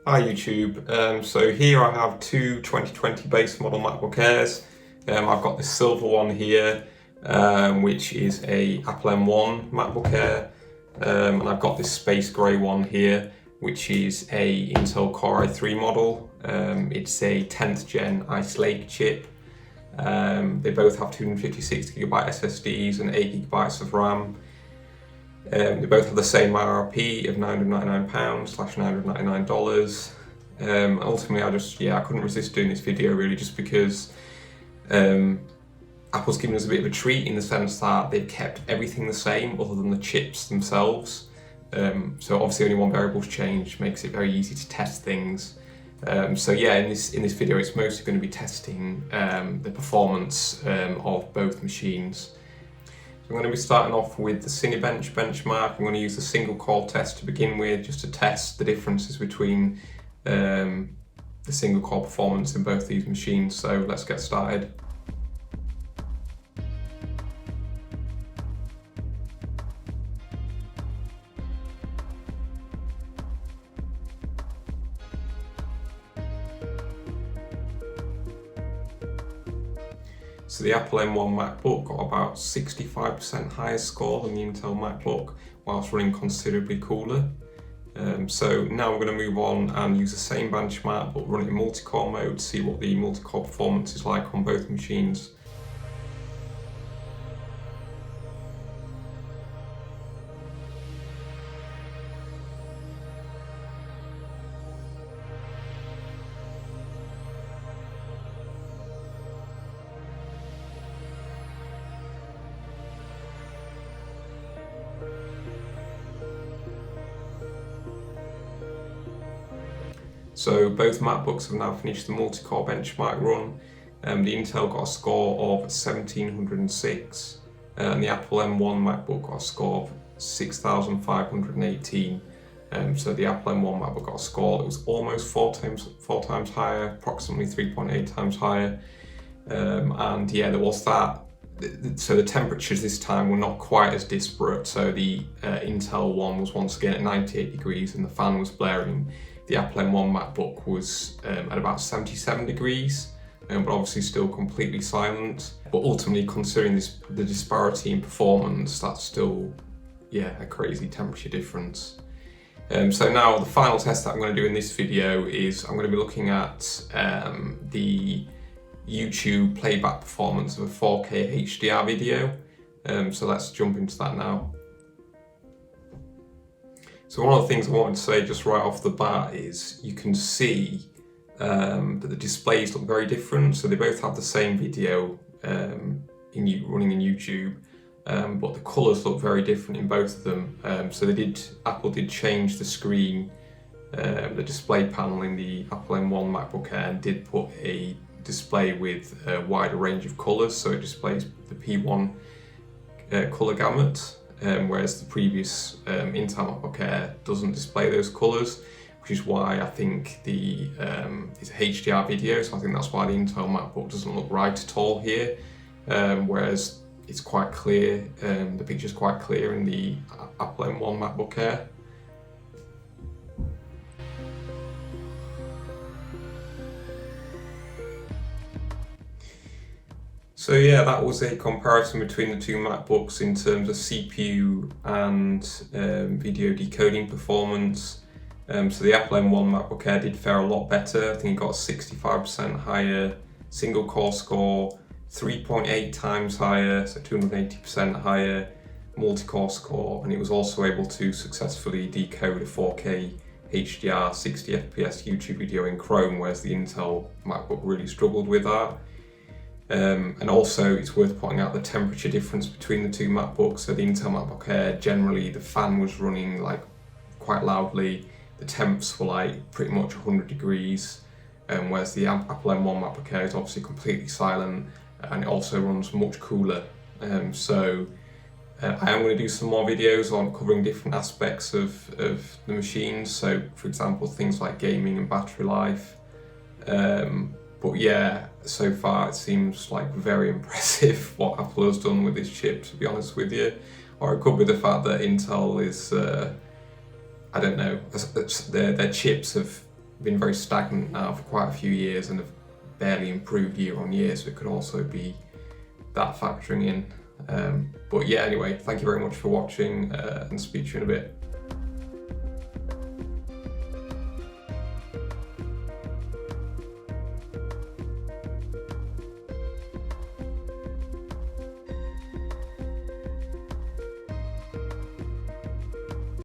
Hi YouTube, so here I have two 2020 base model MacBook Airs. I've got this silver one here, which is a Apple M1 MacBook Air, and I've got this space grey one here, which is a Intel Core i3 model. It's a 10th gen Ice Lake chip. They both have 256GB SSDs and 8GB of RAM. They both have the same MRP of £999/$999. Ultimately, I couldn't resist doing this video really, just because Apple's given us a bit of a treat in the sense that they've kept everything the same other than the chips themselves. So obviously only one variable's changed, makes it very easy to test things. In this video it's mostly going to be testing the performance of both machines. I'm going to be starting off with the Cinebench benchmark. I'm going to use the single core test to begin with, just to test the differences between the single core performance in both these machines. So let's get started. So the Apple M1 MacBook got about 65% higher score than the Intel MacBook, whilst running considerably cooler. So now we're going to move on and use the same benchmark but run it in multi-core mode to see what the multi-core performance is like on both machines. So both MacBooks have now finished the multi-core benchmark run. The Intel got a score of 1706 and the Apple M1 MacBook got a score of 6518. So the Apple M1 MacBook got a score that was almost four times higher, approximately 3.8 times higher. And yeah, there was that. So the temperatures this time were not quite as disparate. So the Intel one was once again at 98 degrees and the fan was blaring. The Apple M1 MacBook was at about 77 degrees, but obviously still completely silent. But ultimately, considering the disparity in performance, that's still, a crazy temperature difference. So now the final test that I'm going to do in this video is I'm going to be looking at the YouTube playback performance of a 4K HDR video. So let's jump into that now. So one of the things I wanted to say just right off the bat is you can see that the displays look very different. So they both have the same video running in YouTube, but the colours look very different in both of them. So Apple did change the screen, the display panel in the Apple M1 MacBook Air, and did put a display with a wider range of colours. So it displays the P1 colour gamut. Whereas the previous Intel MacBook Air doesn't display those colours, which is why I think it's a HDR video, so I think that's why the Intel MacBook doesn't look right at all here, whereas it's quite clear, the picture's quite clear in the Apple M1 MacBook Air. So yeah, that was a comparison between the two MacBooks in terms of CPU and video decoding performance. So the Apple M1 MacBook Air did fare a lot better. I think it got a 65% higher single core score, 3.8 times higher, so 280% higher multi-core score, and it was also able to successfully decode a 4K HDR 60 FPS YouTube video in Chrome, whereas the Intel MacBook really struggled with that. And also it's worth pointing out the temperature difference between the two MacBooks. So the Intel MacBook Air, generally the fan was running like quite loudly, the temps were like pretty much 100 degrees, whereas the Apple M1 MacBook Air is obviously completely silent and it also runs much cooler. I am going to do some more videos on covering different aspects of the machines, so for example things like gaming and battery life. But yeah, so far it seems like very impressive what Apple has done with this chip, to be honest with you. Or it could be the fact that Intel is, I don't know, their chips have been very stagnant now for quite a few years and have barely improved year on year, so it could also be that factoring in. But yeah, anyway, thank you very much for watching, and speak to you in a bit.